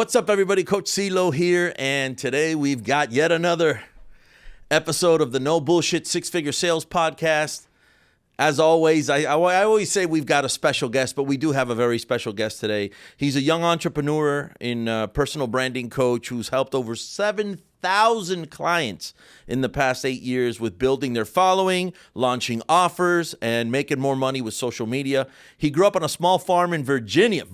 What's up, everybody? Coach CeeLo here, and today we've got yet another episode of the No Bullshit Six-Figure Sales Podcast. As always, I always say we've got a special guest, but we do have a very special guest today. He's a young entrepreneur in personal branding coach who's helped over 7,000 clients in the past 8 years with building their following, launching offers, and making more money with social media. He grew up on a small farm in Virginia.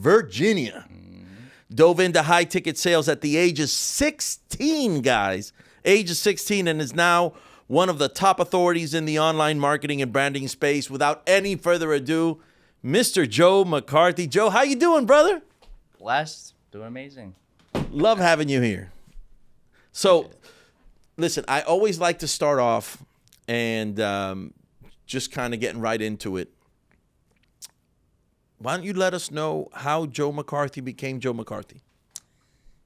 Dove into high-ticket sales at the age of 16, guys. Age of 16, and is now one of the top authorities in the online marketing and branding space. Without any further ado, Mr. Joe McCarthy. Joe, how you doing, brother? Blessed. Doing amazing. Love having you here. So, listen, I always like to start off and just kind of getting right into it. Why don't you let us know how Joe McCarthy became Joe McCarthy?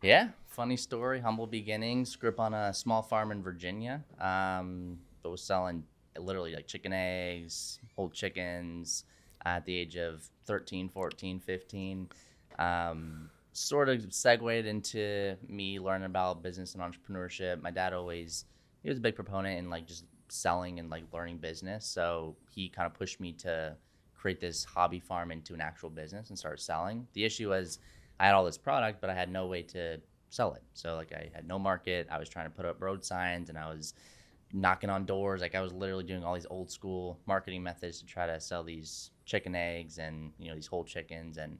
Yeah, funny story, humble beginnings. Grew up on a small farm in Virginia. But was selling literally like chicken eggs, whole chickens at the age of 13, 14, 15. Sort of segued into me learning about business and entrepreneurship. My dad he was a big proponent in like just selling and like learning business. So he kind of pushed me to create this hobby farm into an actual business and start selling. The issue was I had all this product, but I had no way to sell it. So like I had no market. I was trying to put up road signs and I was knocking on doors. Like I was literally doing all these old school marketing methods to try to sell these chicken eggs and, you know, these whole chickens, and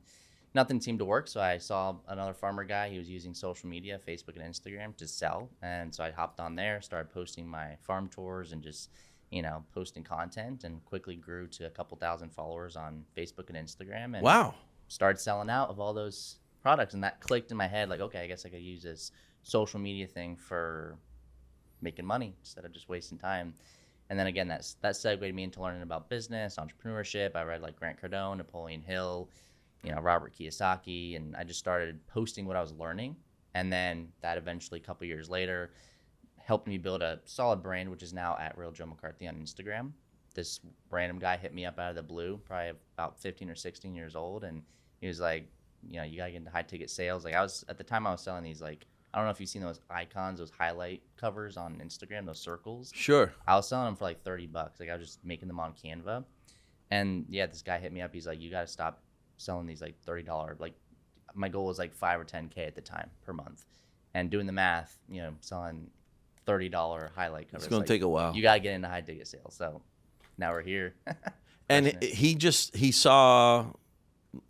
nothing seemed to work. So I saw another farmer guy. He was using social media, Facebook and Instagram, to sell. And so I hopped on there, started posting my farm tours and just, you know, posting content, and quickly grew to a couple thousand followers on Facebook and Instagram. And Wow. Started selling out of all those products. And that clicked in my head, like, okay, I guess I could use this social media thing for making money instead of just wasting time. And then again, that segued me into learning about business, entrepreneurship. I read like Grant Cardone, Napoleon Hill, you know, Robert Kiyosaki, and I just started posting what I was learning. And then that eventually, a couple years later, helped me build a solid brand, which is now at Real Joe McCarthy on Instagram. This random guy hit me up out of the blue, probably about 15 or 16 years old, and he was like, you know, you gotta get into high ticket sales. Like at the time I was selling these, like, I don't know if you've seen those icons, those highlight covers on Instagram, those circles. Sure. I was selling them for like $30. Like I was just making them on Canva. And yeah, this guy hit me up. He's like, you gotta stop selling these like $30. Like my goal was like 5 or 10K at the time per month. And doing the math, you know, selling $30 highlight covers. It's going to take a while. You got to get into high ticket sales. So now we're here. And he saw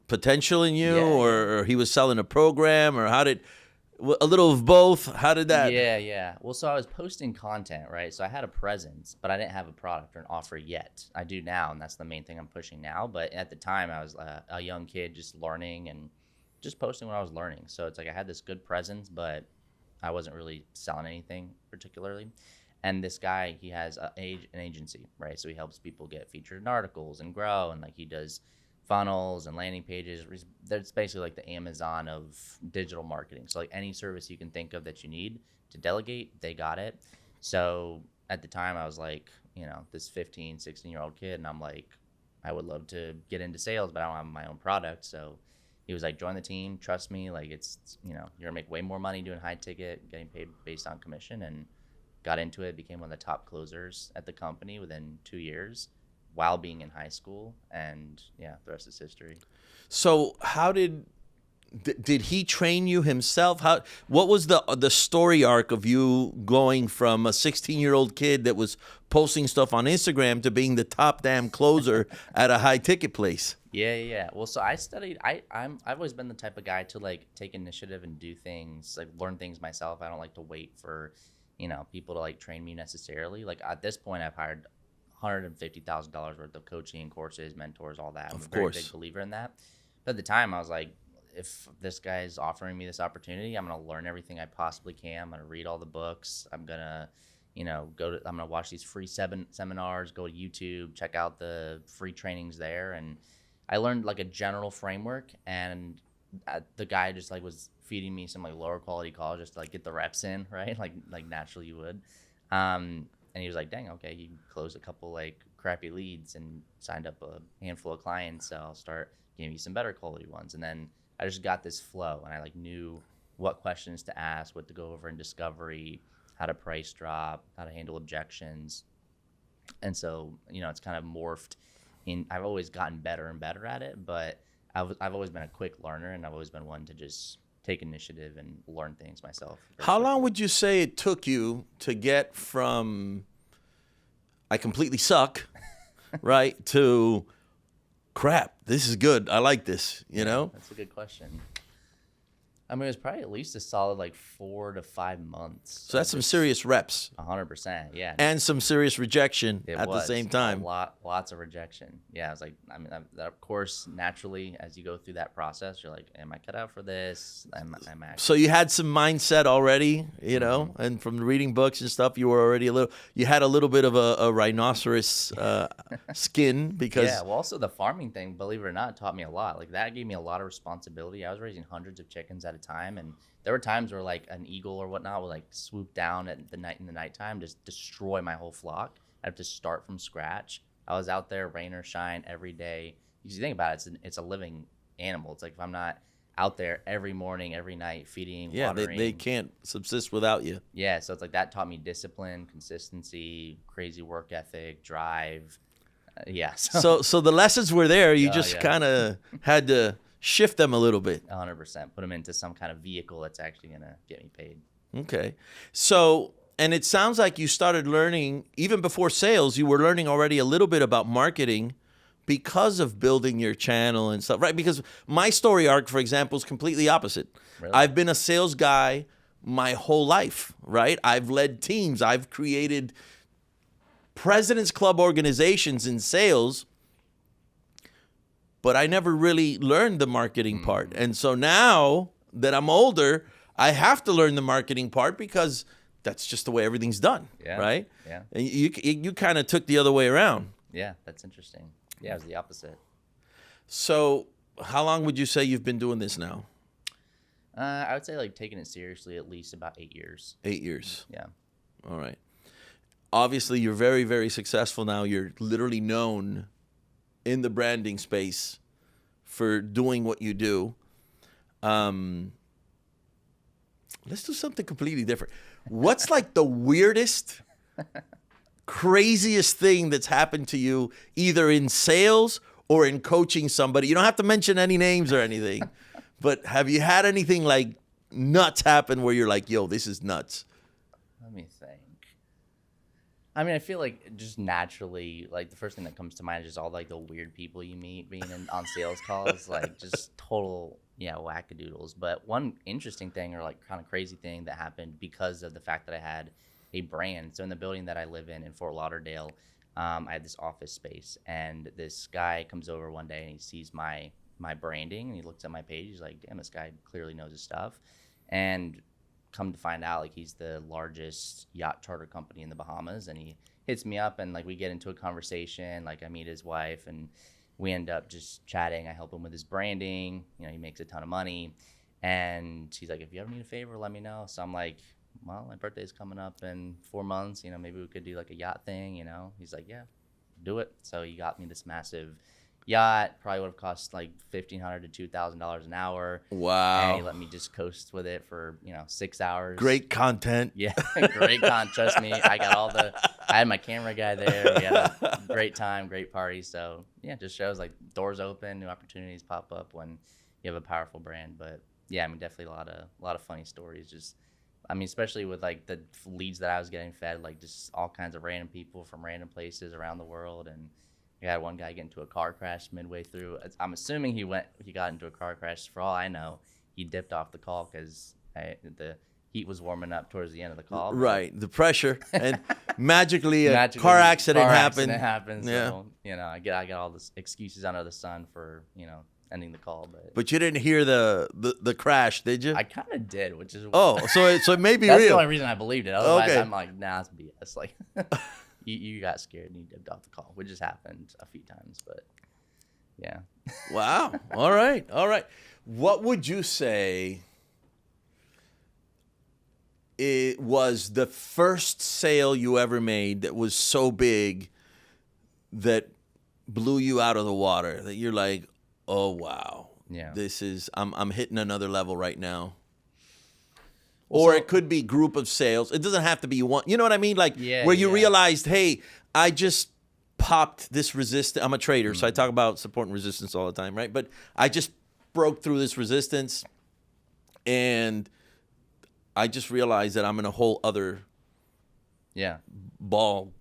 potential in you, Yeah. or he was selling a program, or a little of both? How did that? Yeah. Well, so I was posting content, right? So I had a presence, but I didn't have a product or an offer yet. I do now, and that's the main thing I'm pushing now. But at the time, I was a young kid just learning and just posting what I was learning. So it's like I had this good presence, but I wasn't really selling anything particularly. And this guy, he has an agency, right? So he helps people get featured in articles and grow, and like he does funnels and landing pages. That's basically like the Amazon of digital marketing. So like any service you can think of that you need to delegate, they got it. So at the time I was like, you know, this 15, 16-year-old kid, and I'm like, I would love to get into sales, but I don't have my own product. So he was like, join the team, trust me, like it's, you know, you're gonna make way more money doing high ticket, getting paid based on commission. And got into it, became one of the top closers at the company within 2 years while being in high school. And yeah, the rest is history. So how did he train you himself? What was the story arc of you going from a 16-year-old kid that was posting stuff on Instagram to being the top damn closer at a high ticket place? Yeah. Well, so I studied. I've always been the type of guy to like take initiative and do things, like learn things myself. I don't like to wait for, you know, people to like train me necessarily. Like at this point, I've hired $150,000 worth of coaching courses, mentors, all that. I'm a very big believer in that. But at the time, I was like, if this guy's offering me this opportunity, I'm gonna learn everything I possibly can. I'm gonna read all the books. I'm gonna, you know, I'm gonna watch these free seminars, go to YouTube, check out the free trainings there. And I learned like a general framework, and the guy just like was feeding me some like lower quality calls just to like get the reps in, right? Like naturally you would. And he was like, dang, okay, you closed a couple like crappy leads and signed up a handful of clients. So I'll start giving you some better quality ones. And then I just got this flow, and I like knew what questions to ask, what to go over in discovery, how to price drop, how to handle objections. And so, it's kind of morphed in. I've always gotten better and better at it, but I've always been a quick learner, and I've always been one to just take initiative and learn things myself. How long would you say it took you to get from I completely suck, right, to crap, this is good, I like this, That's a good question. I mean, it was probably at least a solid like 4 to 5 months. So that's some serious reps. 100%, yeah. And some serious rejection at the same time. Lots of rejection. Yeah, I was like, of course, naturally, as you go through that process, you're like, am I cut out for this? I'm actually. So you had some mindset already, and from reading books and stuff, you had a little bit of a rhinoceros skin because. Yeah, well, also the farming thing, believe it or not, taught me a lot. Like that gave me a lot of responsibility. I was raising hundreds of chickens at a time, and there were times where like an eagle or whatnot would like swoop down in the nighttime, just destroy my whole flock. I have to start from scratch. I was out there, rain or shine, every day. Because you think about it, it's a living animal. It's like if I'm not out there every morning, every night, feeding, watering. They can't subsist without you. Yeah, so it's like that taught me discipline, consistency, crazy work ethic, drive. Yeah. So the lessons were there. You just kind of had to shift them a little bit. 100%. Put them into some kind of vehicle that's actually going to get me paid. Okay. So, and it sounds like you started learning, even before sales, you were learning already a little bit about marketing because of building your channel and stuff, right? Because my story arc, for example, is completely opposite. Really? I've been a sales guy my whole life, right? I've led teams. I've created President's Club organizations in sales, but I never really learned the marketing part. And so now that I'm older, I have to learn the marketing part because that's just the way everything's done, right? Yeah. And you kind of took the other way around. Yeah, that's interesting. Yeah, it was the opposite. So how long would you say you've been doing this now? I would say like taking it seriously at least about 8 years. 8 years. Yeah. All right. Obviously, you're very, very successful now. You're literally known in the branding space for doing what you do. Let's do something completely different. What's like the weirdest, craziest thing that's happened to you either in sales or in coaching somebody? You don't have to mention any names or anything, but have you had anything like nuts happen where you're like, yo, this is nuts? Let me think. I mean, I feel like just naturally, like the first thing that comes to mind is just all like the weird people you meet being on sales calls, like just total, wackadoodles. But one interesting thing or like kind of crazy thing that happened because of the fact that I had a brand. So in the building that I live in Fort Lauderdale, I had this office space, and this guy comes over one day and he sees my branding and he looks at my page. He's like, damn, this guy clearly knows his stuff. And come to find out, like, he's the largest yacht charter company in the Bahamas, and he hits me up, and like we get into a conversation. Like I meet his wife, and we end up just chatting. I help him with his branding. He makes a ton of money, and he's like, if you ever need a favor, let me know. So I'm like, well, my birthday's coming up in 4 months. Maybe we could do like a yacht thing. He's like, yeah, do it. So he got me this massive yacht. Probably would have cost like $1,500 to $2,000 an hour. Wow. And he let me just coast with it for 6 hours. Great content. Yeah, great content. Trust me, I had my camera guy there. We had a great time, great party. So yeah, it just shows like doors open, new opportunities pop up when you have a powerful brand. But yeah, I mean, definitely a lot of funny stories. Just, I mean, especially with like the leads that I was getting fed, like just all kinds of random people from random places around the world. And I had one guy get into a car crash midway through. I'm assuming he got into a car crash. For all I know, he dipped off the call because the heat was warming up towards the end of the call. Right, the pressure, and magically a car accident happened. Yeah. So, I got all the excuses under the sun for ending the call. But you didn't hear the crash, did you? I kind of did, which is so it may be that's real. the only reason I believed it. Otherwise, Okay. I'm like, nah, it's BS. Like. You got scared and you dipped off the call, which has happened a few times, but yeah. Wow. All right. What would you say it was the first sale you ever made that was so big that blew you out of the water, that you're like, oh, wow. Yeah. This is, I'm hitting another level right now? Or it could be group of sales. It doesn't have to be one. You know what I mean? Like Yeah, where you yeah. realized, hey, I just popped this resistance. I'm a trader, so I talk about support and resistance all the time, right? But I just broke through this resistance, and I just realized that I'm in a whole other Yeah. ball.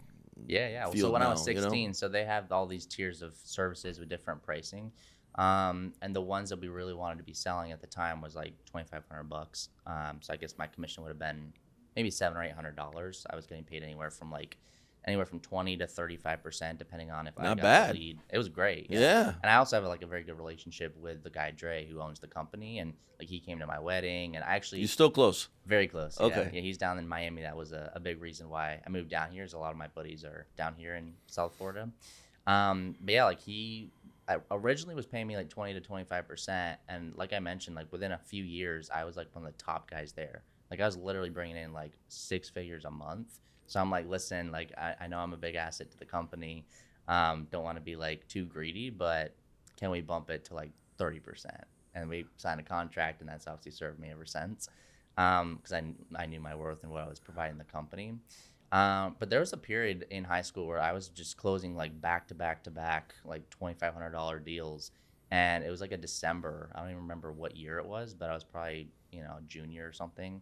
Yeah. So field when I was now, you know? 16, so they have all these tiers of services with different pricing. And the ones that we really wanted to be selling at the time was like $2,500. So I guess my commission would have been maybe $700 or $800. I was getting paid anywhere from 20 to 35%, depending on if I Not got bad. the lead. It was great. Yeah. And I also have like a very good relationship with the guy Dre, who owns the company, and like he came to my wedding, and I actually You still close? very close. Okay. Yeah, he's down in Miami. That was a big reason why I moved down here. Is a lot of my buddies are down here in South Florida. But yeah, like I originally was paying me like 20 to 25%, and like I mentioned, like within a few years, I was like one of the top guys there. Like I was literally bringing in like 6 figures a month. So I'm like, listen, like I know I'm a big asset to the company. Don't want to be like too greedy, but can we bump it to like 30%? And we signed a contract, and that's obviously served me ever since. Because I knew my worth and what I was providing the company. But there was a period in high school where I was just closing like back to back to back, like $2,500 deals. And it was like a December. I don't even remember what year it was, but I was probably, a junior or something.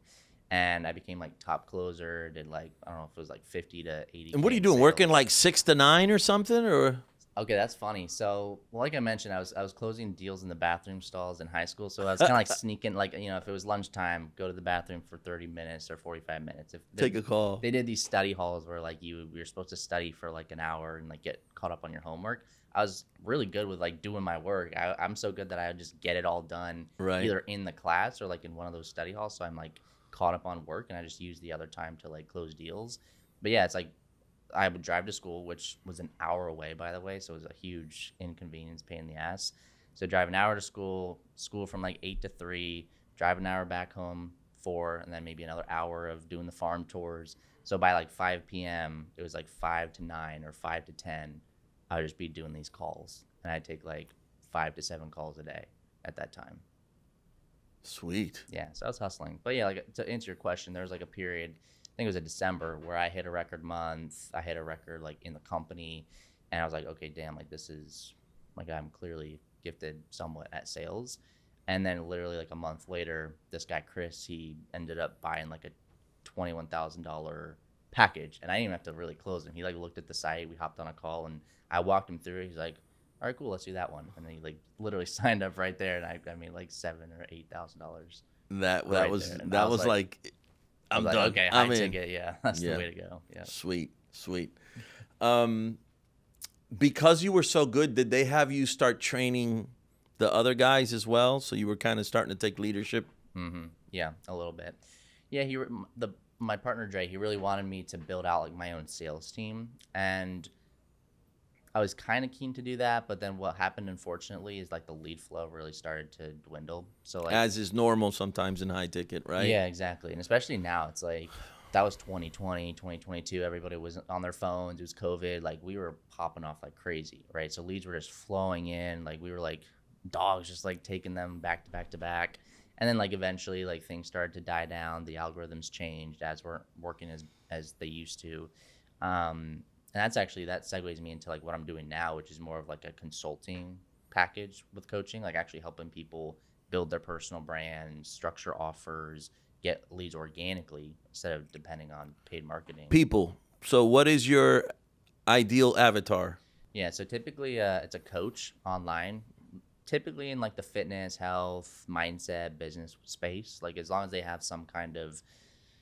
And I became like top closer, did like, I don't know if it was like 50 to 80. And what are you doing? Working like 6 to 9 or something? Or Okay, that's funny. So, like I mentioned, I was closing deals in the bathroom stalls in high school. So I was kind of like sneaking, like if it was lunchtime, go to the bathroom for 30 minutes or 45 minutes. take a call. They did these study halls where like you're supposed to study for like an hour and like get caught up on your homework. I was really good with like doing my work. I'm so good that I would just get it all done, Right. either in the class or like in one of those study halls. So I'm like caught up on work, and I just use the other time to like close deals. But yeah, it's like I would drive to school, which was an hour away, by the way, so it was a huge inconvenience, pain in the ass. So drive an hour to school from like 8 to 3, drive an hour back home, 4, and then maybe another hour of doing the farm tours. So by like 5 p.m., it was like 5 to 9 or 5 to 10, I would just be doing these calls, and I'd take like 5 to 7 calls a day at that time. Sweet. Yeah, so I was hustling. But yeah, like to answer your question, there was like a period, I think it was a December, where I hit a record month. I hit a record like in the company, and I was like, okay, damn, like this is like I'm clearly gifted somewhat at sales. And then literally like a month later, this guy Chris, he ended up buying like a $21,000 package, and I didn't even have to really close him. He like looked at the site, we hopped on a call, and I walked him through it. He's like, all right, cool, let's do that one. And then he like literally signed up right there, and I made like $7,000 or $8,000. That Right was there. And that I was was like I'm like, done. okay, I'm high in. ticket, yeah, that's Yeah. the way to go. Yeah. Sweet. Because you were so good, did they have you start training the other guys as well? So you were kind of starting to take leadership. Yeah, a little bit. Yeah, my partner Dre, he really wanted me to build out like my own sales team, and I was kind of keen to do that. But then what happened, unfortunately, is like the lead flow really started to dwindle. So like, As is normal sometimes in high ticket, right? yeah, exactly, and especially now, it's like that was 2020, 2022. Everybody was on their phones. It was COVID. Like we were popping off like crazy, right? So leads were just flowing in. Like we were like dogs, just like taking them back to back to back. And then like eventually like things started to die down. The algorithms changed, ads weren't working as they used to. And that segues me into like what I'm doing now, which is more of like a consulting package with coaching, like actually helping people build their personal brand, structure offers, get leads organically instead of depending on paid marketing. People. So what is your ideal avatar? Yeah, so typically it's a coach online, typically in like the fitness, health, mindset, business space. Like as long as they have some kind of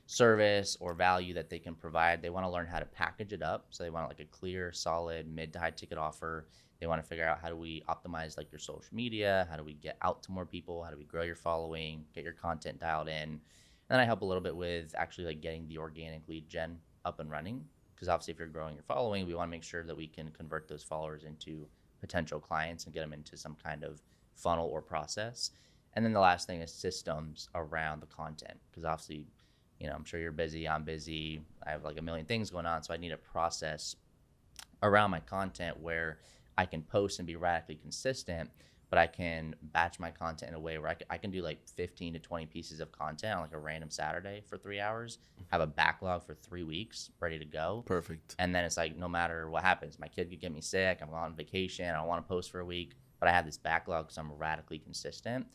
service or value that they can provide, they want to learn how to package it up. So they want like a clear, solid, mid to high ticket offer. They want to figure out how do we optimize like your social media? How do we get out to more people? How do we grow your following, get your content dialed in? And then I help a little bit with actually like getting the organic lead gen up and running. Because obviously if you're growing your following, we want to make sure that we can convert those followers into potential clients and get them into some kind of funnel or process. And then the last thing is systems around the content. Because obviously, I'm sure you're busy, I'm busy, I have like a million things going on. So I need a process around my content where I can post and be radically consistent, but but I can batch my content in a way where I can do like 15 to 20 pieces of content on like a random Saturday for 3 hours, have a backlog for 3 weeks ready to go. Perfect. And then it's like, no matter what happens, my kid could get me sick, I'm on vacation, I don't want to post for a week, but I have this backlog because I'm radically consistent.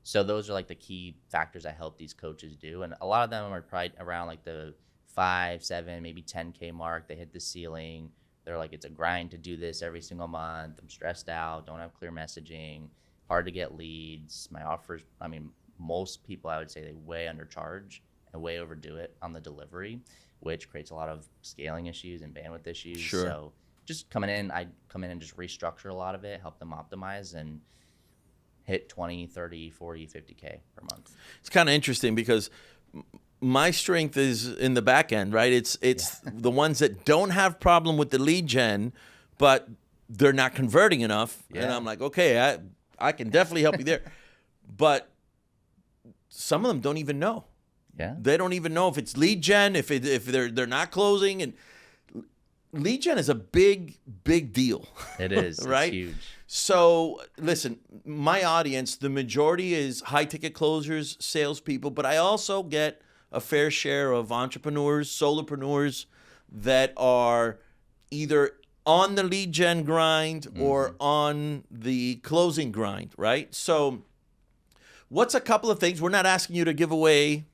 So those are like the key factors I help these coaches do. And a lot of them are probably around like the 5, 7, maybe 10K mark. They hit the ceiling. They're like, it's a grind to do this every single month. I'm stressed out, don't have clear messaging, hard to get leads. My offers, I mean, most people, I would say they way undercharge and way overdo it on the delivery, which creates a lot of scaling issues and bandwidth issues. Sure. So just I come in and just restructure a lot of it, help them optimize and hit 20, 30, 40, 50K per month. It's kind of interesting because my strength is in the back end, right? It's the ones that don't have problem with the lead gen, but they're not converting enough. Yeah. And I'm like, okay, I can definitely help you there. But some of them don't even know. Yeah. They don't even know if it's lead gen, if they're not closing. And lead gen is a big deal. It is. Right? It's huge. So listen, my audience, the majority is high ticket closers, salespeople, but I also get a fair share of entrepreneurs, solopreneurs that are either on the lead gen grind or on the closing grind, right? So what's a couple of things? We're not asking you to give away,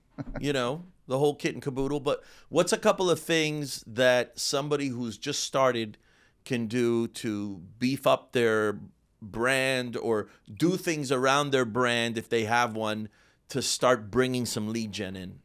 the whole kit and caboodle, but what's a couple of things that somebody who's just started can do to beef up their brand or do things around their brand if they have one to start bringing some lead gen in?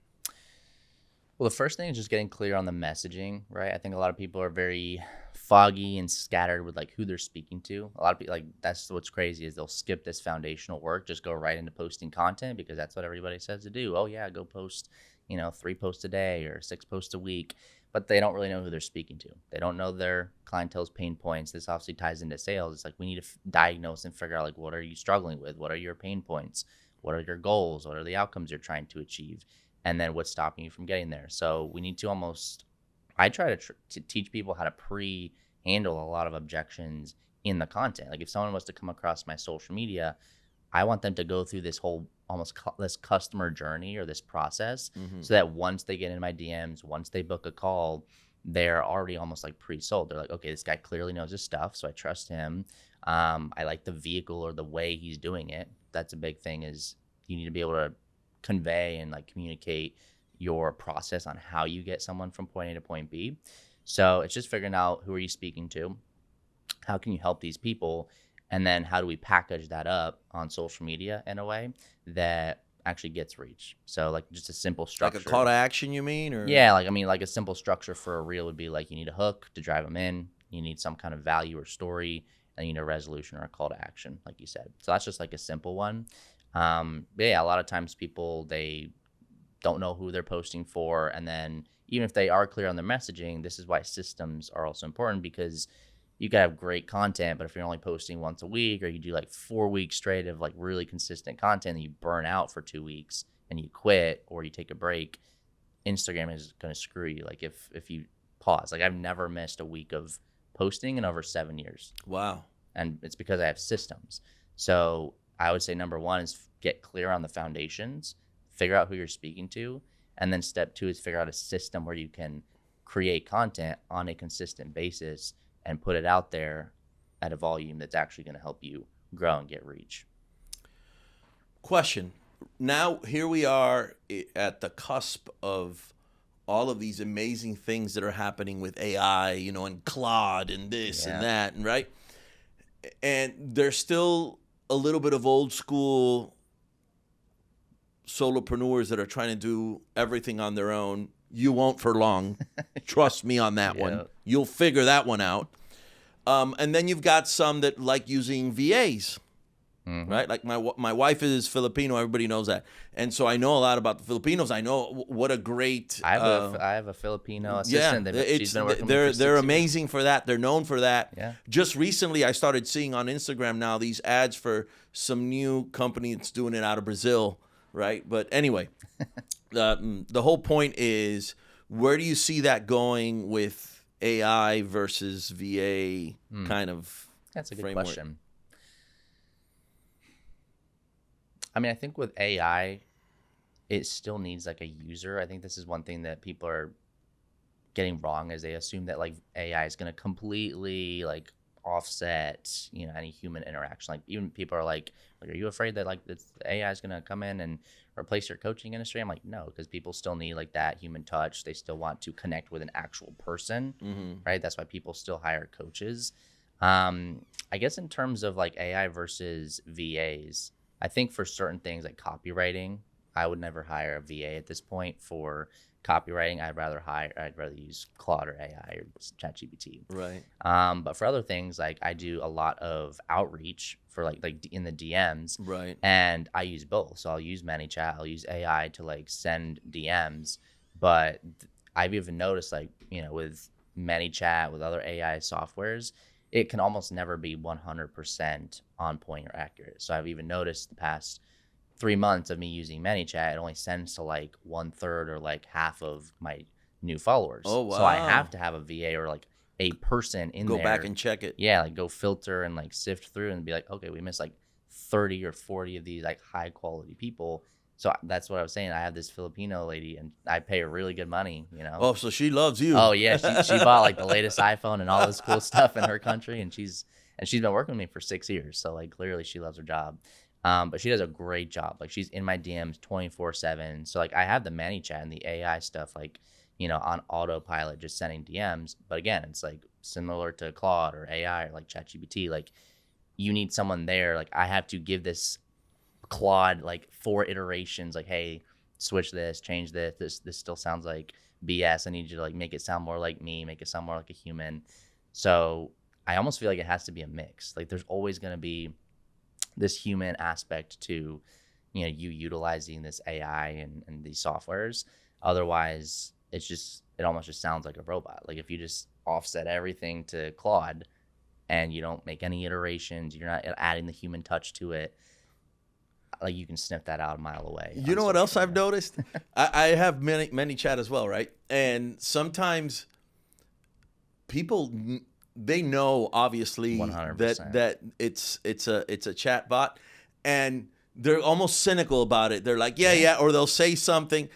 Well, the first thing is just getting clear on the messaging, right? I think a lot of people are very foggy and scattered with like who they're speaking to. A lot of people, like, that's what's crazy is they'll skip this foundational work, just go right into posting content because that's what everybody says to do. Oh yeah, go post, 3 posts a day or 6 posts a week, but they don't really know who they're speaking to. They don't know their clientele's pain points. This obviously ties into sales. It's like we need to diagnose and figure out like, what are you struggling with? What are your pain points? What are your goals? What are the outcomes you're trying to achieve? And then what's stopping you from getting there? So we need to I try to teach people how to pre-handle a lot of objections in the content. Like if someone was to come across my social media, I want them to go through this whole this customer journey or this process so that once they get in my DMs, once they book a call, they're already almost like pre-sold. They're like, okay, this guy clearly knows his stuff, so I trust him. I like the vehicle or the way he's doing it. That's a big thing is you need to be able to convey and like communicate your process on how you get someone from point A to point B. So it's just figuring out who are you speaking to, how can you help these people, and then how do we package that up on social media in a way that actually gets reach. So like just a simple structure. Like a call to action, you mean? Or? Yeah, like a simple structure for a reel would be like you need a hook to drive them in, you need some kind of value or story, and you need a resolution or a call to action, like you said. So that's just like a simple one. But yeah, a lot of times people, they don't know who they're posting for. And then even if they are clear on their messaging, this is why systems are also important because you can have great content, but if you're only posting once a week or you do like 4 weeks straight of like really consistent content and you burn out for 2 weeks and you quit or you take a break, Instagram is going to screw you. Like if you pause, like I've never missed a week of posting in over 7 years. Wow. And it's because I have systems. So I would say number one is get clear on the foundations, figure out who you're speaking to. And then step 2 is figure out a system where you can create content on a consistent basis and put it out there at a volume that's actually going to help you grow and get reach. Question. Now, here we are at the cusp of all of these amazing things that are happening with AI, and Claude and this and that, and right? And there's still a little bit of old school solopreneurs that are trying to do everything on their own. You won't for long. Trust me on that one. You'll figure that one out. And then you've got some that like using VAs, right? Like my wife is Filipino. Everybody knows that. And so I know a lot about the Filipinos. I know what a great... I have a Filipino assistant. She's been working with me for 6 they're years. amazing for that. They're known for that. Yeah. Just recently, I started seeing on Instagram now these ads for some new company that's doing it out of Brazil, right? But anyway, the whole point is, where do you see that going with AI versus VA kind of That's a good framework? question. I mean, I think with AI, it still needs like a user. I think this is one thing that people are getting wrong, is they assume that like AI is going to completely like offset, any human interaction. Like even people are like, are you afraid that like this AI is going to come in and replace your coaching industry? I'm like, no, because people still need like that human touch. They still want to connect with an actual person, right? That's why people still hire coaches. I guess in terms of like AI versus VAs, I think for certain things like copywriting, I would never hire a VA at this point for copywriting. I'd rather use Claude or AI or ChatGPT. Right. But for other things, like I do a lot of outreach for like in the DMs, Right. and I use both. So I'll use ManyChat, I'll use AI to like send DMs, but I've even noticed like, with ManyChat, with other AI softwares, it can almost never be 100% on point or accurate. So I've even noticed the past 3 months of me using ManyChat, it only sends to like 1/3 or like half of my new followers. Oh, wow. So I have to have a VA or like a person in Go there. back and check it. Yeah, like go filter and like sift through and be like, okay, we missed like 30 or 40 of these like high quality people. So that's what I was saying. I have this Filipino lady and I pay her really good money, Oh, so she loves you. Oh yeah, she bought like the latest iPhone and all this cool stuff in her country, and she's been working with me for 6 years. So like clearly she loves her job. But she does a great job. Like she's in my DMs 24/7. So like I have the ManyChat and the AI stuff like, on autopilot, just sending DMs. But again, it's like similar to Claude or AI or like ChatGPT. Like you need someone there. Like I have to give this Claude like 4 iterations. Like, hey, switch this, change this. This still sounds like BS. I need you to like make it sound more like me, make it sound more like a human. So I almost feel like it has to be a mix. Like there's always going to be this human aspect to, you utilizing this AI and these softwares. Otherwise, it almost just sounds like a robot. Like if you just offset everything to Claude and you don't make any iterations, you're not adding the human touch to it, like you can sniff that out a mile away. You know what else I've noticed? I have ManyChat as well, right? And sometimes people, they know obviously 100%. that it's a chat bot, and they're almost cynical about it. They're like, yeah, or they'll say something,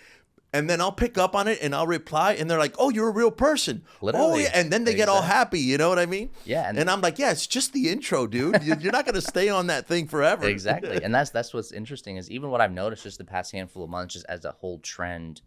and then I'll pick up on it and I'll reply, and they're like, oh, you're a real person. Literally. Oh yeah, and then they get all happy. You know what I mean? Yeah. And I'm like, yeah, it's just the intro, dude. You're not gonna stay on that thing forever. Exactly. And that's what's interesting is even what I've noticed just the past handful of months, just as a whole trend,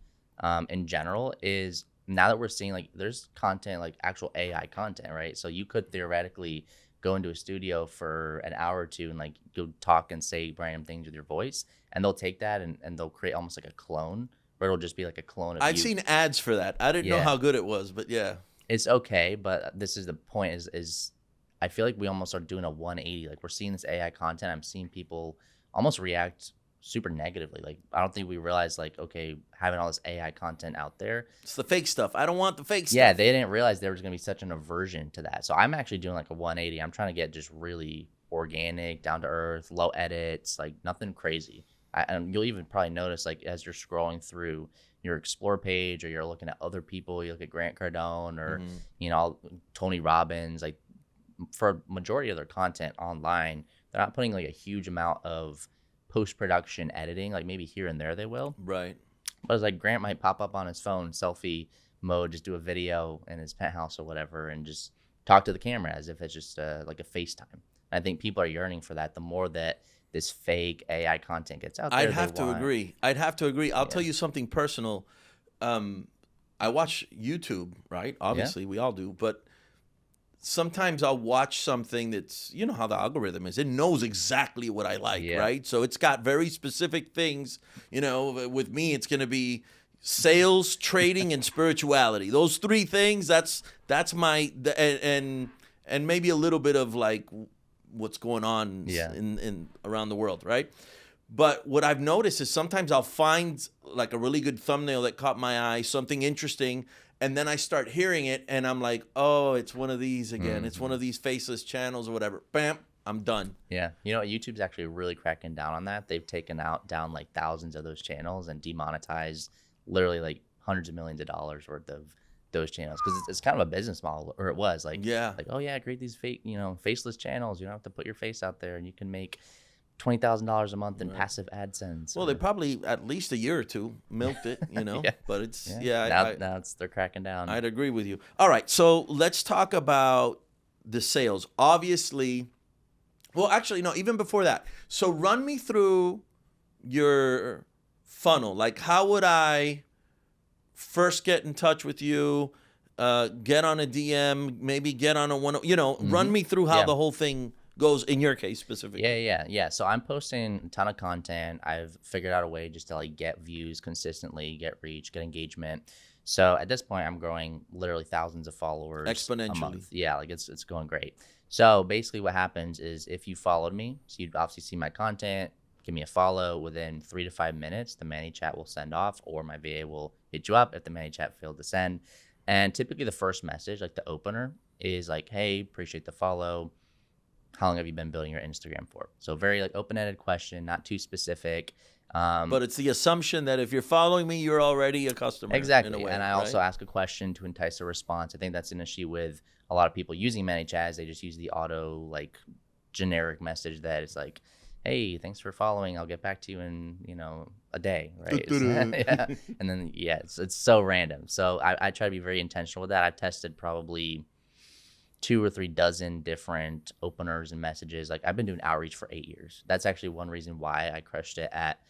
in general, is now that we're seeing like there's content, like actual AI content, right? So you could theoretically go into a studio for an hour or two and like go talk and say random things with your voice, and they'll take that and they'll create almost like a clone, where it'll just be like a clone of you. I've seen ads for that. I didn't know how good it was, but yeah. It's okay, but this is the point is I feel like we almost are doing a 180. Like we're seeing this AI content. I'm seeing people almost react super negatively. Like I don't think we realize like, okay, having all this AI content out there. It's the fake stuff. I don't want the fake stuff. Yeah, they didn't realize there was going to be such an aversion to that. So I'm actually doing like a 180. I'm trying to get just really organic, down to earth, low edits, like nothing crazy. And you'll even probably notice like as you're scrolling through your explore page or you're looking at other people, you look at Grant Cardone or Tony Robbins, like for a majority of their content online, they're not putting like a huge amount of post-production editing. Like maybe here and there they will, right? But it's like Grant might pop up on his phone selfie mode, just do a video in his penthouse or whatever and just talk to the camera as if it's just like a FaceTime. I think people are yearning for that. The more that this fake AI content gets out there, I'd have to agree. I'll tell you something personal. I watch YouTube, right? Obviously, we all do. But sometimes I'll watch something that's, you know how the algorithm is. It knows exactly what I like, right? So it's got very specific things. With me, it's going to be sales, trading, and spirituality. Those 3 things, that's my, and maybe a little bit of like, what's going on in around the world, right? But what I've noticed is sometimes I'll find like a really good thumbnail that caught my eye, something interesting, and then I start hearing it and I'm like, oh, it's one of these again. It's one of these faceless channels or whatever. Bam, I'm done. Yeah. YouTube's actually really cracking down on that. They've taken down like thousands of those channels and demonetized literally like hundreds of millions of dollars worth of those channels, because it's kind of a business model, or it was like, oh yeah, create these fake, faceless channels. You don't have to put your face out there, and you can make $20,000 a month in passive AdSense. Well, they probably at least a year or two milked it, Yeah. but it's, Now they're cracking down. I'd agree with you. All right. So let's talk about the sales. Obviously, well, actually, no, even before that. So run me through your funnel. Like, how would I first get in touch with you, get on a DM, maybe get on a one, run me through how the whole thing goes in your case specifically. Yeah. So I'm posting a ton of content. I've figured out a way just to like get views consistently, get reach, get engagement. So at this point, I'm growing literally thousands of followers exponentially. a month. Yeah, like it's going great. So basically what happens is if you followed me, so you'd obviously see my content, give me a follow, within 3 to 5 minutes, the ManyChat will send off, or my VA will hit you up if the ManyChat failed to send. And typically the first message, like the opener, is like, hey, appreciate the follow. How long have you been building your Instagram for? So very like open-ended question, not too specific. But it's the assumption that if you're following me, you're already a customer. Exactly. In a way, and I also ask a question to entice a response. I think that's an issue with a lot of people using ManyChat. They just use the auto like generic message that is like, hey, thanks for following. I'll get back to you in, a day, right? Yeah. And then, it's so random. So I try to be very intentional with that. I've tested probably 2 or 3 dozen different openers and messages. Like I've been doing outreach for 8 years. That's actually one reason why I crushed it at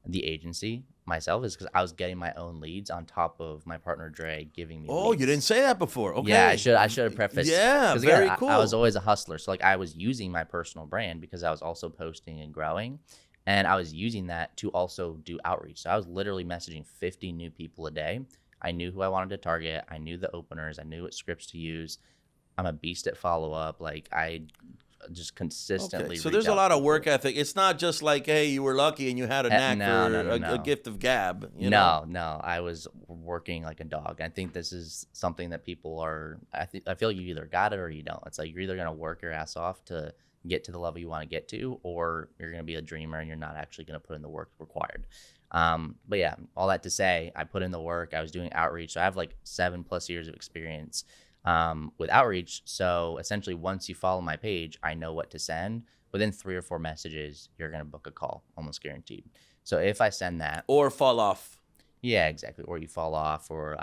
the agency myself, is because I was getting my own leads on top of my partner Dre giving me leads. You didn't say that before. Okay. Yeah, I should have prefaced. Yeah, very cool. I was always a hustler. So like I was using my personal brand because I was also posting and growing. And I was using that to also do outreach. So I was literally messaging 50 new people a day. I knew who I wanted to target. I knew the openers. I knew what scripts to use. I'm a beast at follow-up. Like I just consistently. So there's a lot of work ethic. It's not just like, hey, you were lucky and you had a knack for a gift of gab. No. I was working like a dog. I think this is something that people are. I feel you either got it or you don't. It's like you're either gonna work your ass off to get to the level you want to get to, or you're gonna be a dreamer and you're not actually gonna put in the work required. But yeah, all that to say, I put in the work. I was doing outreach, so I have like 7+ years of experience with outreach. So essentially, once you follow my page, I know what to send. Within 3 or 4 messages, you're going to book a call, almost guaranteed. So if I send that, or fall off. Yeah, exactly. Or you fall off, or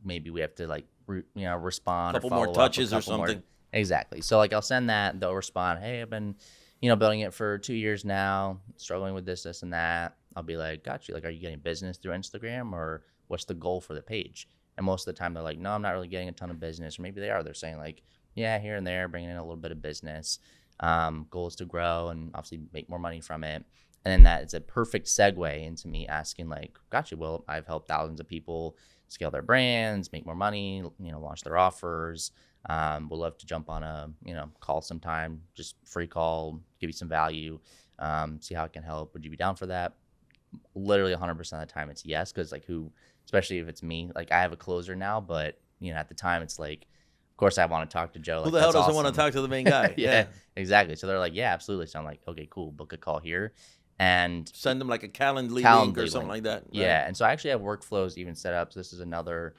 maybe we have to like, respond. A couple or more touches or something. Exactly. So like I'll send that, they'll respond, hey, I've been, building it for 2 years now, struggling with this, and that. I'll be like, got you. Like, are you getting business through Instagram, or what's the goal for the page? And most of the time they're like, no, I'm not really getting a ton of business. Or maybe they are. They're saying like, yeah, here and there, bringing in a little bit of business. Goal is to grow and obviously make more money from it. And then that is a perfect segue into me asking like, gotcha, well, I've helped thousands of people scale their brands, make more money, launch their offers. We'd love to jump on a, call sometime, just free call, give you some value, see how it can help. Would you be down for that? Literally 100% of the time it's yes, because like especially if it's me, like I have a closer now, but at the time it's like, of course I want to talk to Joe. Who the hell doesn't want to talk to the main guy? Yeah, exactly. So they're like, yeah, absolutely. So I'm like, okay, cool, book a call here. And send them like a Calendly link or something like that. Right? Yeah, and so I actually have workflows even set up. So this is another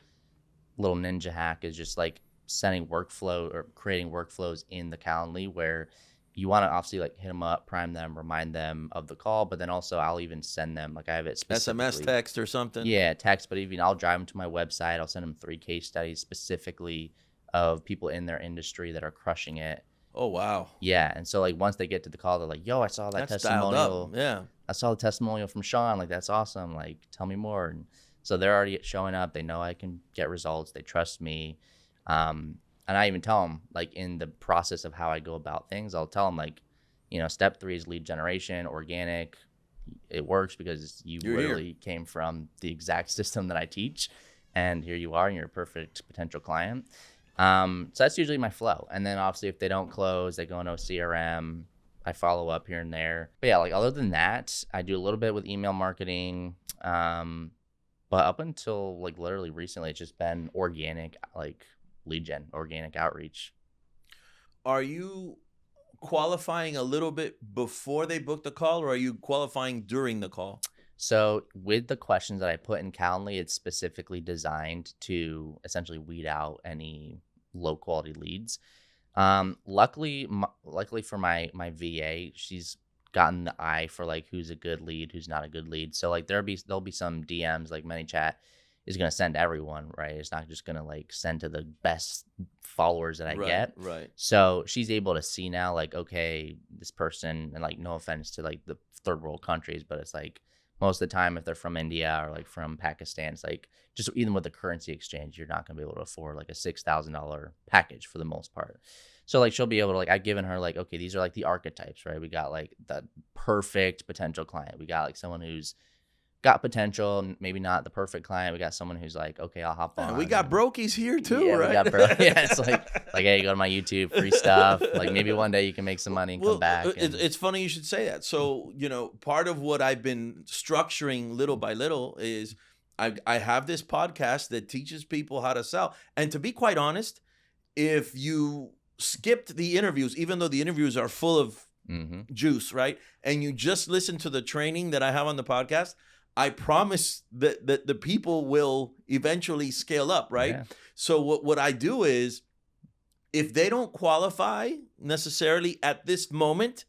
little ninja hack, is just like sending workflow or creating workflows in the Calendly where you want to obviously like hit them up, prime them, remind them of the call, but then also I'll even send them, like I have it specifically. SMS text or something? Yeah, text, but even I'll drive them to my website. I'll send them 3 case studies specifically of people in their industry that are crushing it. Oh, wow. Yeah, and so like once they get to the call, they're like, yo, I saw that testimonial. Yeah. I saw the testimonial from Sean. Like, that's awesome. Like, tell me more. And so they're already showing up. They know I can get results. They trust me. And I even tell them, like, in the process of how I go about things, I'll tell them, like, step 3 is lead generation, organic. It works because you literally came from the exact system that I teach. And here you are, and you're a perfect potential client. So that's usually my flow. And then obviously if they don't close, they go into a CRM. I follow up here and there. But yeah, like other than that, I do a little bit with email marketing. But up until like literally recently, it's just been organic, like lead gen, organic outreach. Are you qualifying a little bit before they book the call, or are you qualifying during the call? So with the questions that I put in Calendly, it's specifically designed to essentially weed out any low quality leads. Luckily for my VA, she's gotten the eye for like who's a good lead, who's not a good lead. So like there'll be some DMs like ManyChat is gonna send to everyone, right? It's not just gonna like send to the best followers that I get. Right. So she's able to see now, like, okay, this person, and like no offense to like the third world countries, but it's like most of the time if they're from India or like from Pakistan, it's like just even with the currency exchange, you're not gonna be able to afford like a $6,000 package for the most part. So like she'll be able to like I've given her like, okay, these are like the archetypes, right? We got like the perfect potential client. We got like someone who's got potential, maybe not the perfect client. We got someone who's like, okay, I'll hop on. We got brokies here too, yeah, right? We got yeah, it's like hey, go to my YouTube, free stuff. Like maybe one day you can make some money and come back. It's funny you should say that. So, part of what I've been structuring little by little is I have this podcast that teaches people how to sell. And to be quite honest, if you skipped the interviews, even though the interviews are full of juice, right? And you just listen to the training that I have on the podcast, I promise that the people will eventually scale up, right? Yeah. So what I do is, if they don't qualify necessarily at this moment,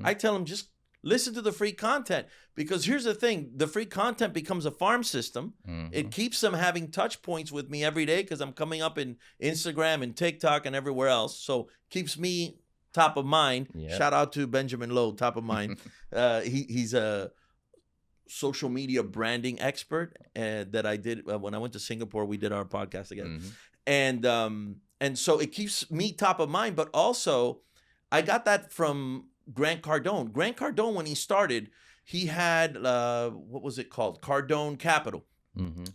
I tell them just listen to the free content. Because here's the thing, the free content becomes a farm system. It keeps them having touch points with me every day because I'm coming up in Instagram and TikTok and everywhere else. So keeps me top of mind. Yep. Shout out to Benjamin Lowe, top of mind. He's a social media branding expert that I did when I went to Singapore. We did our podcast together. And so it keeps me top of mind, but also I got that from Grant Cardone. Grant Cardone, when he started, he had, what was it called? Cardone Capital.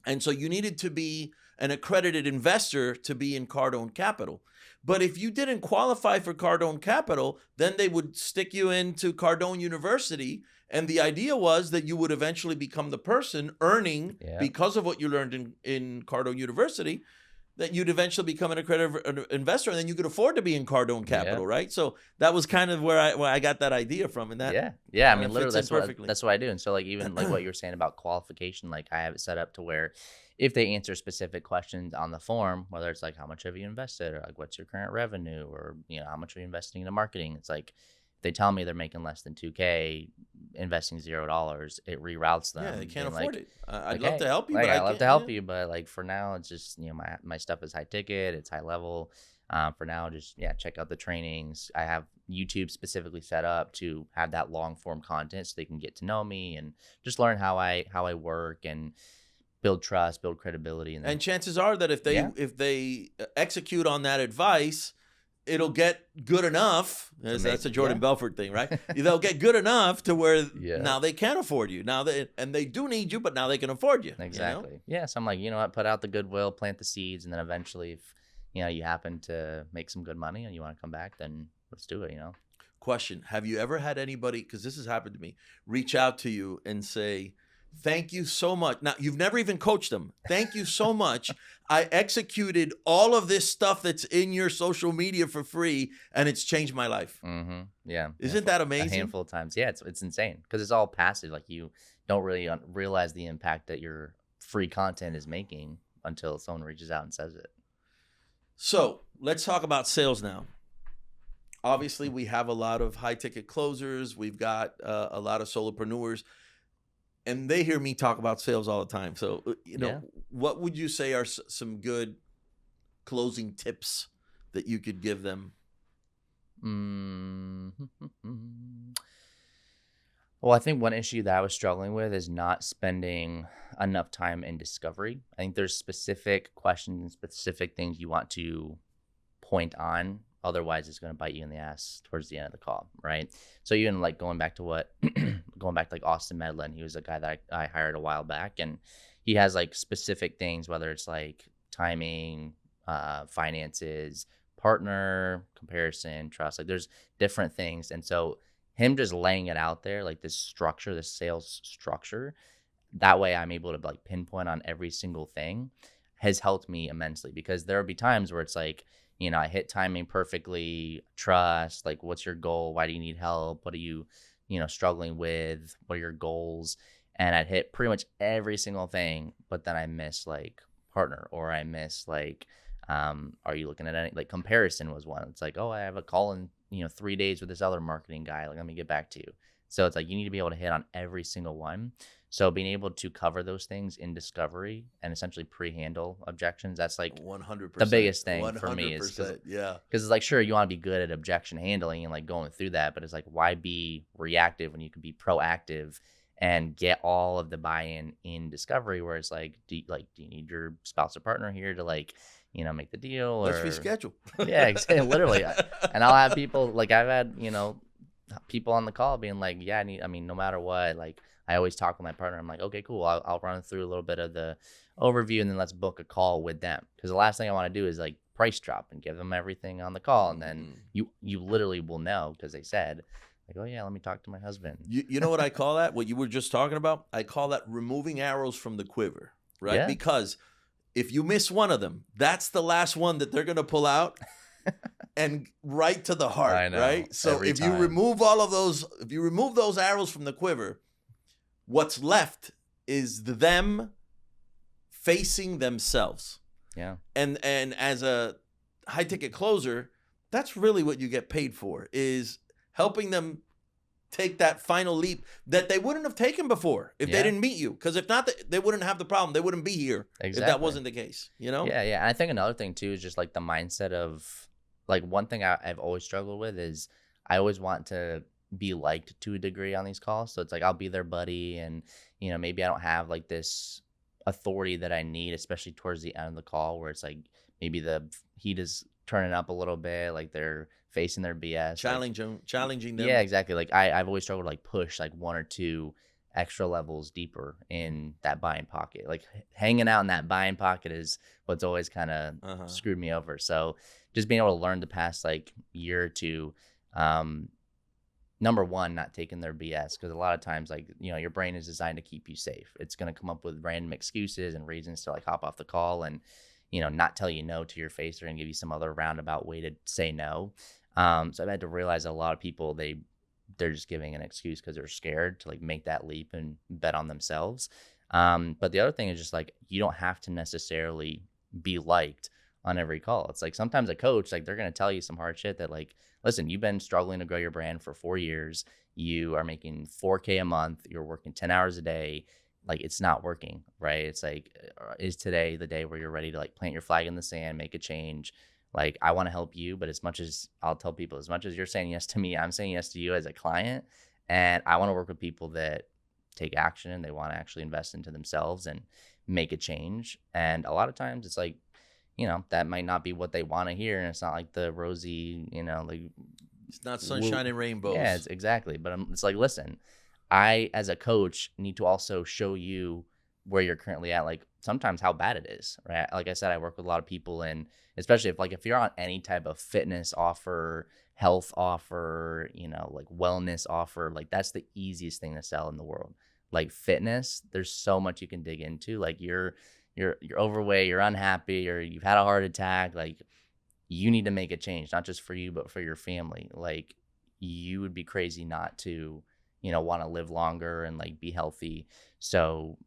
And so you needed to be an accredited investor to be in Cardone Capital. But if you didn't qualify for Cardone Capital, then they would stick you into Cardone University. And the idea was that you would eventually become the person earning, because of what you learned in Cardone University, that you'd eventually become an accredited investor, and then you could afford to be in Cardone Capital, right? So that was kind of where I got that idea from, and that I mean, literally that's what I do. And so like even like what you were saying about qualification, like I have it set up to where if they answer specific questions on the form, whether it's like how much have you invested, or like what's your current revenue, or how much are you investing into marketing, it's like they tell me they're making less than $2K, investing $0, it reroutes them. Yeah, they can't afford it. I'd like, love to help you, like, but I'd love to help you, but like for now, it's just my stuff is high ticket, it's high level. For now, just check out the trainings. I have YouTube specifically set up to have that long form content so they can get to know me and just learn how I work and build trust, build credibility, and chances are that if they execute on that advice, it'll get good enough. That's a Jordan Belfort thing, right? They'll get good enough to where now they can afford you. And they do need you, but now they can afford you. Exactly. Yeah. So I'm like, what? Put out the goodwill, plant the seeds, and then eventually, if you happen to make some good money and you want to come back, then let's do it. Question: have you ever had anybody? Because this has happened to me. Reach out to you and say, thank you so much. Now, you've never even coached them. Thank you so much. I executed all of this stuff that's in your social media for free, and it's changed my life. Yeah. Isn't that amazing? A handful of times. Yeah, it's insane because it's all passive. Like you don't really realize the impact that your free content is making until someone reaches out and says it. So let's talk about sales now. Obviously, we have a lot of high-ticket closers. We've got a lot of solopreneurs. And they hear me talk about sales all the time. So, what would you say are some good closing tips that you could give them? Well, I think one issue that I was struggling with is not spending enough time in discovery. I think there's specific questions and specific things you want to point on. Otherwise, it's going to bite you in the ass towards the end of the call, right? So even like going back to like Austin Medlin, he was a guy that I hired a while back, and he has like specific things, whether it's like timing, finances, partner, comparison, trust, like there's different things. And so him just laying it out there, like this structure, this sales structure, that way I'm able to like pinpoint on every single thing has helped me immensely, because there will be times where it's like, I hit timing perfectly, trust, like what's your goal? Why do you need help? What are you, struggling with? What are your goals? And I'd hit pretty much every single thing, but then I miss like partner, or I miss like, are you looking at any, like comparison was one. It's like, oh, I have a call in, 3 days with this other marketing guy. Like, let me get back to you. So it's like you need to be able to hit on every single one. So being able to cover those things in discovery and essentially pre-handle objections, that's like 100%. the biggest thing for me is 100%. Yeah. because it's like, sure, you want to be good at objection handling and like going through that, but it's like, why be reactive when you can be proactive and get all of the buy-in in discovery, where it's like, do you need your spouse or partner here to like, make the deal? Let's or reschedule. Yeah, exactly, literally. And I'll have people like, I've had, people on the call being like, yeah, no matter what, like I always talk with my partner. I'm like, okay, cool. I'll run through a little bit of the overview and then let's book a call with them. Because the last thing I want to do is like price drop and give them everything on the call. And then you literally will know, because they said like, oh yeah, let me talk to my husband. You know what I call that? What you were just talking about? I call that removing arrows from the quiver, right? Yeah. Because if you miss one of them, that's the last one that they're going to pull out and right to the heart, I know, right? So every if time. you remove if you remove those arrows from the quiver, what's left is them facing themselves. Yeah. And as a high ticket closer, that's really what you get paid for, is helping them take that final leap that they wouldn't have taken before if they didn't meet you. Because if not, they wouldn't have the problem. They wouldn't be here if that wasn't the case, Yeah, yeah. And I think another thing too is just like the mindset of like, one thing I've always struggled with is I always want to be liked to a degree on these calls. So it's like I'll be their buddy, and maybe I don't have like this authority that I need, especially towards the end of the call, where it's like maybe the heat is turning up a little bit, like they're facing their BS, challenging them. Yeah, exactly. Like I've always struggled to like push like one or two extra levels deeper in that buying pocket. Like hanging out in that buying pocket is what's always kind of screwed me over. So just being able to learn the past like year or two, number one, not taking their BS, because a lot of times, like, your brain is designed to keep you safe. It's going to come up with random excuses and reasons to like hop off the call and, not tell you no to your face. They're going to give you some other roundabout way to say no. So I've had to realize that a lot of people, they're just giving an excuse because they're scared to like make that leap and bet on themselves. But the other thing is just like, you don't have to necessarily be liked on every call. It's like sometimes a coach, like they're going to tell you some hard shit that like, listen, you've been struggling to grow your brand for 4 years. You are making $4K a month. You're working 10 hours a day. Like, it's not working, right? It's like, is today the day where you're ready to like plant your flag in the sand, make a change? Like, I want to help you, but as much as I'll tell people, as much as you're saying yes to me, I'm saying yes to you as a client. And I want to work with people that take action and they want to actually invest into themselves and make a change. And a lot of times it's like, that might not be what they want to hear. And it's not like the rosy, like, it's not sunshine and rainbows. Yeah, exactly. But it's like, listen, I, as a coach, need to also show you where you're currently at, like sometimes how bad it is, right? Like I said, I work with a lot of people, and especially if you're on any type of fitness offer, health offer, like wellness offer, like that's the easiest thing to sell in the world. Like fitness, there's so much you can dig into. Like you're overweight, you're unhappy, or you've had a heart attack, like you need to make a change, not just for you, but for your family. Like you would be crazy not to, want to live longer and like be healthy. So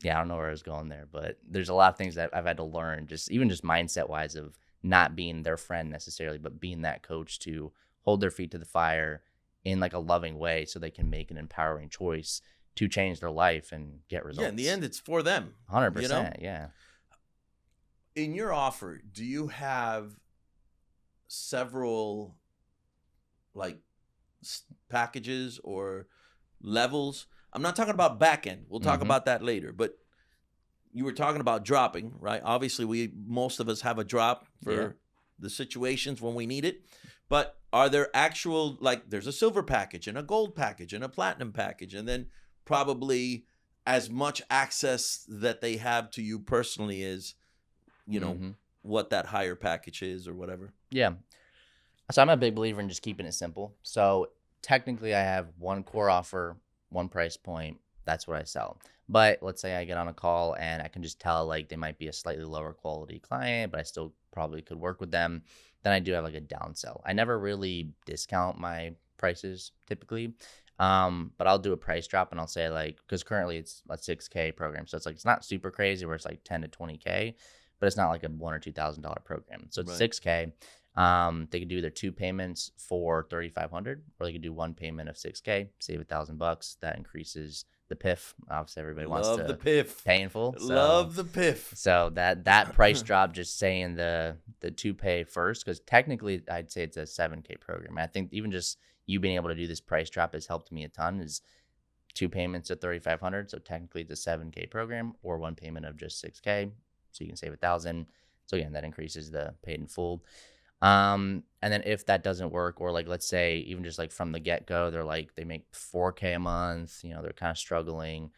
yeah, I don't know where I was going there, but there's a lot of things that I've had to learn, even just mindset wise, of not being their friend necessarily, but being that coach to hold their feet to the fire in like a loving way so they can make an empowering choice to change their life and get results. Yeah, in the end, it's for them. 100%, yeah. In your offer, do you have several like packages or levels? I'm not talking about back end. We'll talk about that later. But you were talking about dropping, right? Obviously, most of us have a drop for the situations when we need it. But are there actual, like, there's a silver package and a gold package and a platinum package, and then probably as much access that they have to you personally is, what that higher package is or whatever. Yeah. So I'm a big believer in just keeping it simple. So technically I have one core offer, one price point. That's what I sell. But let's say I get on a call and I can just tell like they might be a slightly lower quality client, but I still probably could work with them. Then I do have like a downsell. I never really discount my prices typically. But I'll do a price drop and I'll say like, because currently it's a 6K program. So it's like, it's not super crazy where it's like 10 to 20K, but it's not like a $1,000 or $2,000 program. So it's 6K. They could do their 2 payments for 3,500, or they could do 1 payment of 6K, save $1,000. That increases the PIF. Obviously, everybody wants Love to the piff. pay in full. Love the piff. So that price drop, just saying the 2 pay first, because technically I'd say it's a 7K program. And I think even just you being able to do this price drop has helped me a ton. Is 2 payments of 3,500, so technically it's a 7K program, or 1 payment of just 6K, so you can save 1,000. So again, that increases the paid in full. And then if that doesn't work, or like let's say even just like from the get go, they're like they make 4K a month, they're kind of struggling.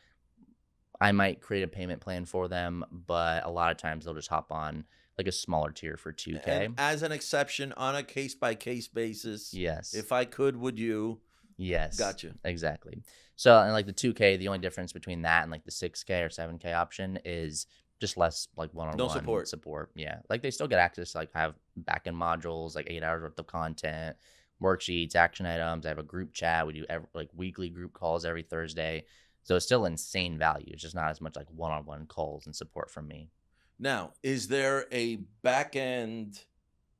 I might create a payment plan for them, but a lot of times they'll just hop on like a smaller tier for 2K. And as an exception, on a case by case basis. Yes. If I could, would you? Yes. Gotcha. Exactly. So, and like the 2K, the only difference between that and like the 6K or 7K option is just less like one-on-one support. Yeah. Like they still get access to like have back-end modules, like 8 hours worth of content, worksheets, action items. I have a group chat. We do like weekly group calls every Thursday. So it's still insane value. It's just not as much like one-on-one calls and support from me. Now, is there a back-end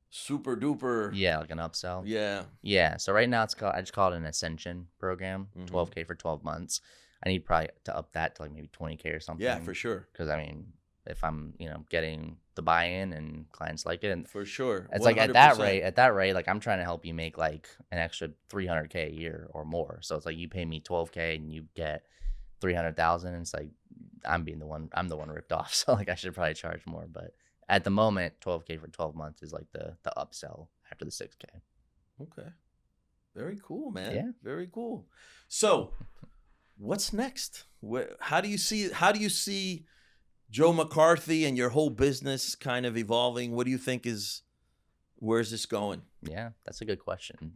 super duper? Yeah, like an upsell. Yeah. Yeah. So right now I just call it an Ascension program, 12K for 12 months. I need probably to up that to like maybe 20K or something. Yeah, for sure. Because I mean, if I'm, getting the buy-in and clients like it, and for sure, it's 100%. Like at that rate, like I'm trying to help you make like an extra 300K a year or more. So it's like you pay me 12K and you get 300,000. It's like I'm the one ripped off. So like I should probably charge more. But at the moment, 12K for 12 months is like the upsell after the 6K. Okay, very cool, man. Yeah, very cool. So, what's next? How do you see Joe McCarthy and your whole business kind of evolving? What do you think where's this going? Yeah, that's a good question.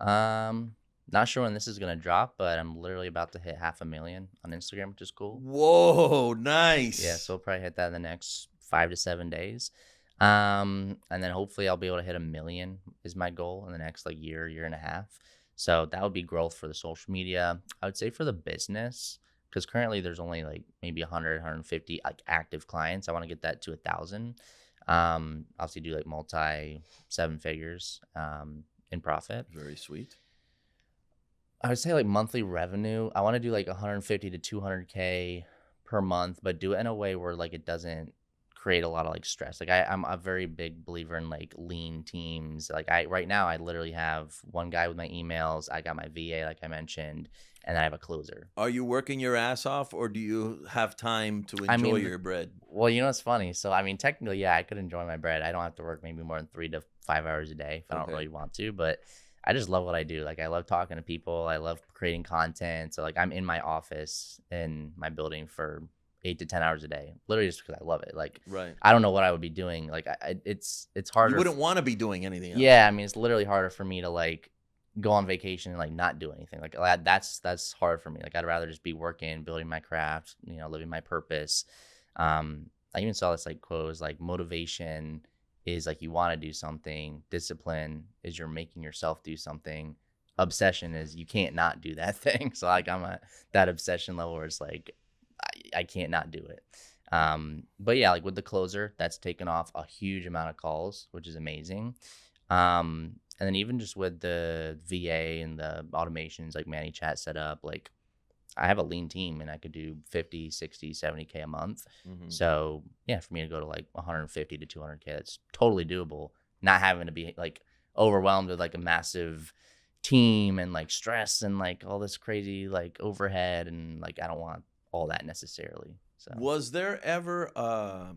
Not sure when this is going to drop, but I'm literally about to hit 500,000 on Instagram, which is cool. Whoa, nice. Yeah, so we'll probably hit that in the next 5 to 7 days. And then hopefully I'll be able to hit 1 million is my goal in the next like year and a half. So that would be growth for the social media. I would say for the business, because currently there's only like maybe 100, 150 like active clients. I want to get that to 1,000. Obviously do like multi 7 figures in profit. Very sweet. I would say like monthly revenue, I want to do like 150 to 200K per month, but do it in a way where like it doesn't create a lot of like stress. Like I'm a very big believer in like lean teams. Like right now I literally have one guy with my emails. I got my VA, like I mentioned, and I have a closer. Are you working your ass off, or do you have time to enjoy your bread? Well, it's funny. So I mean, technically, yeah, I could enjoy my bread. I don't have to work maybe more than 3 to 5 hours a day if I don't really want to, but I just love what I do. Like I love talking to people. I love creating content. So like I'm in my office in my building for 8 to 10 hours a day, literally just because I love it. Like, right. I don't know what I would be doing. Like it's harder. You wouldn't want to be doing anything else. Yeah. I mean, it's literally harder for me to like go on vacation and like not do anything. Like that's hard for me. Like I'd rather just be working, building my craft, living my purpose. I even saw this like quote, was like motivation is like you want to do something, discipline is you're making yourself do something, obsession is you can't not do that thing. So like I'm at that obsession level where it's like I can't not do it. But yeah, like with the closer, that's taken off a huge amount of calls, which is amazing. And then even just with the VA and the automations like ManyChat set up, like I have a lean team and I could do 50, 60, 70K a month. So yeah, for me to go to like 150 to 200K, that's totally doable. Not having to be like overwhelmed with like a massive team and like stress and like all this crazy like overhead, and like I don't want all that necessarily. So was there ever I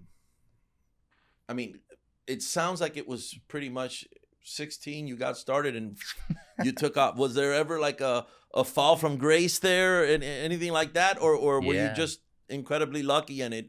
mean, it sounds like it was pretty much 16 you got started and you took off. Was there ever like a fall from grace there and anything like that, or were you just incredibly lucky and it?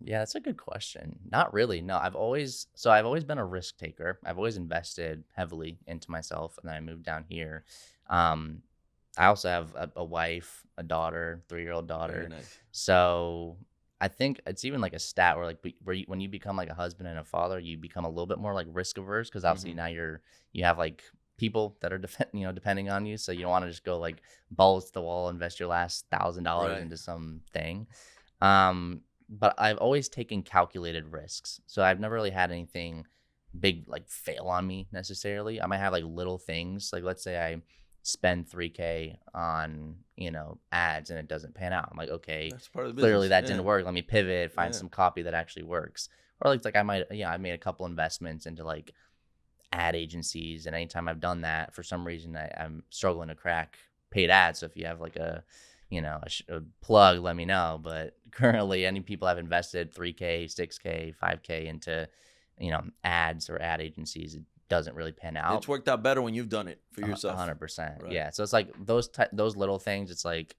Yeah, that's a good question. Not really. No, I've always been a risk taker. I've always invested heavily into myself, and then I moved down here. I also have a wife, a daughter, 3-year-old daughter. Very nice. So I think it's even like a stat where like when you become like a husband and a father, you become a little bit more like risk averse, because obviously now you have like people that are depending on you, so you don't want to just go like balls to the wall, invest your last $1,000 into something. But I've always taken calculated risks, so I've never really had anything big like fail on me necessarily. I might have like little things. Like let's say I spend 3K on, ads and it doesn't pan out. I'm like, okay, That's part of the clearly business. that Yeah. didn't work. Let me pivot, find Yeah. some copy that actually works. Or like I made a couple investments into like ad agencies, and anytime I've done that, for some reason I'm struggling to crack paid ads. So if you have like a plug, let me know. But currently, any people I've invested 3K, 6K, 5K into, ads or ad agencies, it doesn't really pan out. It's worked out better when you've done it for yourself. 100%. Right. Yeah. So it's like those little things. It's like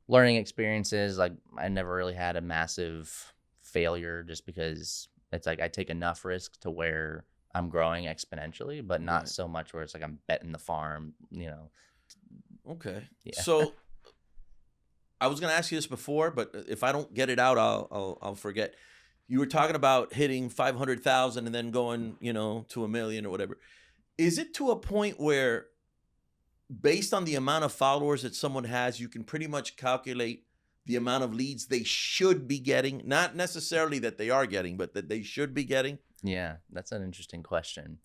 learning experiences. Like I never really had a massive failure, just because it's like I take enough risk to where I'm growing exponentially, but not Right. so much where it's like I'm betting the farm, Okay. Yeah. So I was going to ask you this before, but if I don't get it out, I'll forget. You were talking about hitting 500,000 and then going, to 1 million or whatever. Is it to a point where, based on the amount of followers that someone has, you can pretty much calculate the amount of leads they should be getting? Not necessarily that they are getting, but that they should be getting? Yeah, that's an interesting question.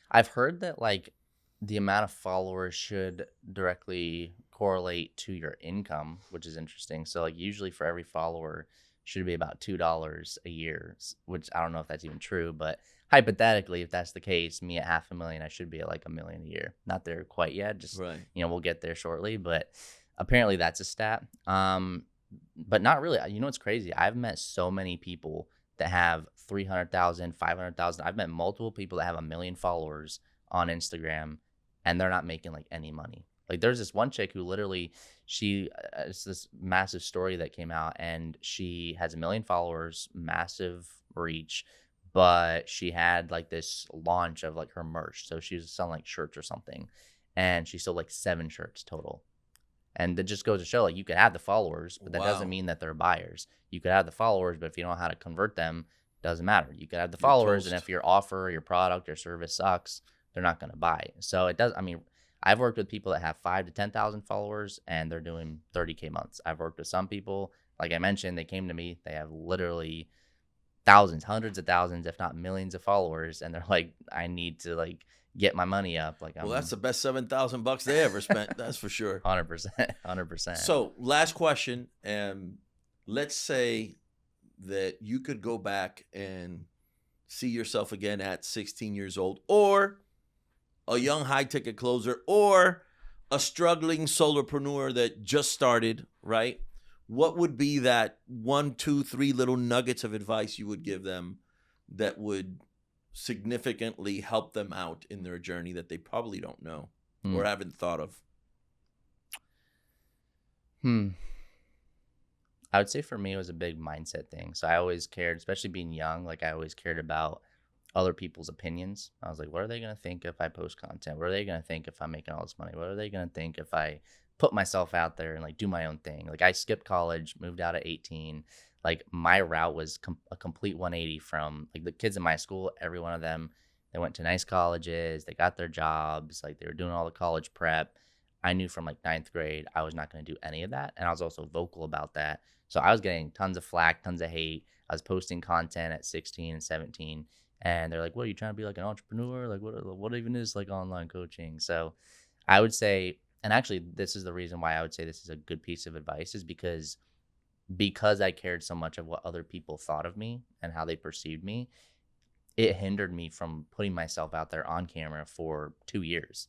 I've heard that like the amount of followers should directly correlate to your income, which is interesting. So like usually for every follower should be about $2 a year, which I don't know if that's even true, but hypothetically, if that's the case, me at 500,000, I should be at like 1 million a year. Not there quite yet, just Right. we'll get there shortly, but apparently that's a stat. But not really. You know what's crazy? I've met so many people that have 300,000, 500,000. I've met multiple people that have 1 million followers on Instagram, and they're not making like any money. Like there's this one chick who literally, it's this massive story that came out, and she has 1 million followers, massive reach, but she had like this launch of like her merch. So she was selling like shirts or something, and she sold like 7 shirts total. And that just goes to show, like, you could have the followers, but that doesn't Wow. mean that they're buyers. You could have the followers, but if you don't know how to convert them, doesn't matter. You could have the You're followers, and toast. if your offer, your product, your service sucks, they're not going to buy. So it does. I mean, I've worked with people that have 5 to 10,000 followers, and they're doing 30K months. I've worked with some people, like I mentioned, they came to me. They have literally thousands, hundreds of thousands, if not millions of followers, and they're like, I need to like get my money up. Like, Well, that's the best $7,000 they ever spent. That's for sure. 100%, 100%. So, last question. Let's say that you could go back and see yourself again at 16 years old, or a young high ticket closer, or a struggling solopreneur that just started, right? What would be that 1, 2, 3 little nuggets of advice you would give them that would significantly help them out in their journey that they probably don't know or haven't thought of? I would say for me, it was a big mindset thing. So I always cared, especially being young, like I always cared about other people's opinions. I was like, what are they going to think if I post content? What are they going to think if I'm making all this money? What are they going to think if I put myself out there and like do my own thing? Like I skipped college, moved out at 18. Like my route was a complete 180 from like the kids in my school. Every one of them, they went to nice colleges, they got their jobs, like they were doing all the college prep. I knew from like 9th grade, I was not going to do any of that. And I was also vocal about that. So I was getting tons of flack, tons of hate. I was posting content at 16 and 17. And they're like, what, are you trying to be like an entrepreneur? Like what even is like online coaching? So I would say, and actually this is the reason why I would say this is a good piece of advice, is because I cared so much of what other people thought of me and how they perceived me, it hindered me from putting myself out there on camera for 2 years.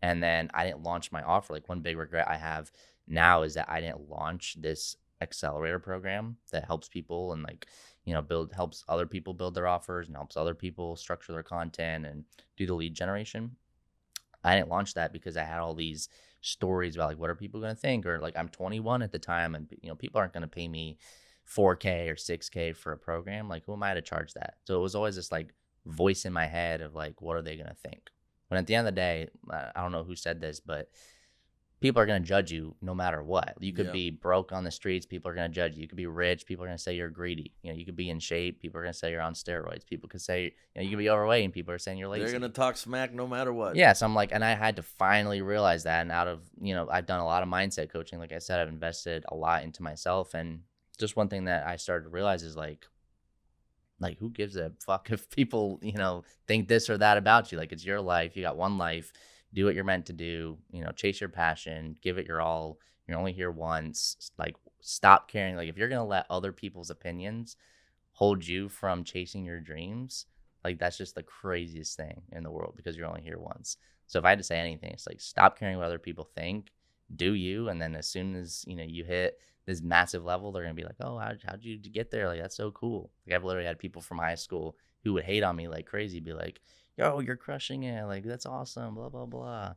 And then I didn't launch my offer. Like one big regret I have now is that I didn't launch this accelerator program that helps people and like, helps other people build their offers and helps other people structure their content and do the lead generation. I didn't launch that because I had all these stories about like, what are people going to think? Or like, I'm 21 at the time, and people aren't going to pay me 4K or 6K for a program. Like, who am I to charge that? So it was always this like voice in my head of like, what are they going to think? But at the end of the day, I don't know who said this, but people are going to judge you no matter what. You could be broke on the streets. People are going to judge you. You could be rich. People are going to say you're greedy. You could be in shape. People are going to say you're on steroids. People could say, you could be overweight, and people are saying you're lazy. They're going to talk smack no matter what. Yeah. So I'm like, and I had to finally realize that. And out of, I've done a lot of mindset coaching. Like I said, I've invested a lot into myself. And just one thing that I started to realize is like, Like, who gives a fuck if people, think this or that about you? Like, it's your life. You got one life. Do what you're meant to do. Chase your passion. Give it your all. You're only here once. Like, stop caring. Like, if you're going to let other people's opinions hold you from chasing your dreams, like, that's just the craziest thing in the world, because you're only here once. So if I had to say anything, it's like, stop caring what other people think. Do you. And then as soon as, you hit this massive level, they're going to be like, oh, how'd you get there? Like, that's so cool. Like, I've literally had people from high school who would hate on me like crazy, be like, yo, you're crushing it. Like, that's awesome, blah, blah, blah.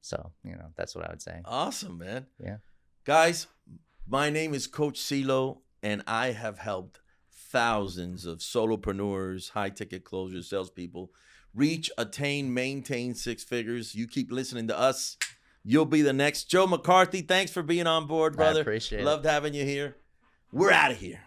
So, that's what I would say. Awesome, man. Yeah. Guys, my name is Coach CeeLo, and I have helped thousands of solopreneurs, high-ticket closures, salespeople reach, attain, maintain six figures. You keep listening to us. You'll be the next. Joe McCarthy, thanks for being on board, brother. I appreciate it. Loved having you here. We're out of here.